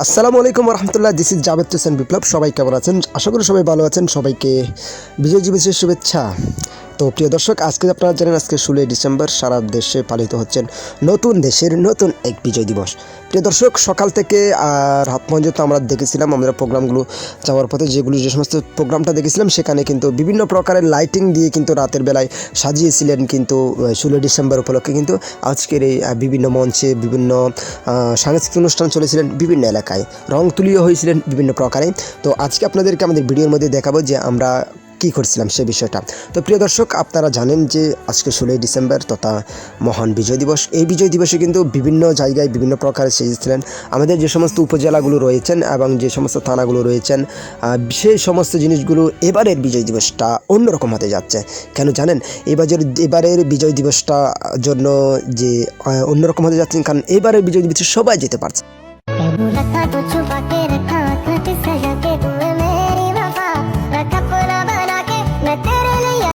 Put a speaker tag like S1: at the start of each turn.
S1: আসসালামু আলাইকুম রহমতুল্লাহ, this is Javed Hossain বিপ্লব। সবাই কেমন আছেন? আশা করি সবাই ভালো আছেন। সবাইকে বিজয় দিবসের শুভেচ্ছা। তো প্রিয় দর্শক, আজকে আপনারা জানেন আজকে 16 ডিসেম্বর সারা দেশে পালিত হচ্ছেন নতুন দেশের নতুন এক বিজয় দিবস। প্রিয় দর্শক, সকাল থেকে রাত পর্যন্ত আমরা দেখেছিলাম আমাদের প্রোগ্রামগুলো যাওয়ার পথে যে সমস্ত প্রোগ্রামটা দেখেছিলাম সেখানে কিন্তু বিভিন্ন প্রকারের লাইটিং দিয়ে কিন্তু রাতের বেলায় সাজিয়েছিলেন কিন্তু 16 ডিসেম্বর উপলক্ষে কিন্তু আজকের এই বিভিন্ন মঞ্চে বিভিন্ন সাংস্কৃতিক অনুষ্ঠান চলেছিলেন বিভিন্ন এলাকায়, রং তুলিও হয়েছিলেন বিভিন্ন প্রকারে। তো আজকে আপনাদেরকে আমাদের ভিডিওর মধ্যে দেখাবো যে আমরা কী করছিলাম সে বিষয়টা। তো প্রিয় দর্শক, আপনারা জানেন যে আজকে 16 ডিসেম্বর তথা মহান বিজয় দিবস। এই বিজয় দিবসে কিন্তু বিভিন্ন জায়গায় বিভিন্ন প্রকারে সেজেছিলেন আমাদের যে সমস্ত উপজেলাগুলো রয়েছেন এবং যে সমস্ত থানাগুলো রয়েছেন। সেই সমস্ত জিনিসগুলো এবারের বিজয় দিবসটা অন্যরকম হতে যাচ্ছে। কেন জানেন? এবারের বিজয় দিবসটা জন্য যে অন্যরকম হতে যাচ্ছে, কারণ এবারের বিজয় দিবসে সবাই যেতে পারছে।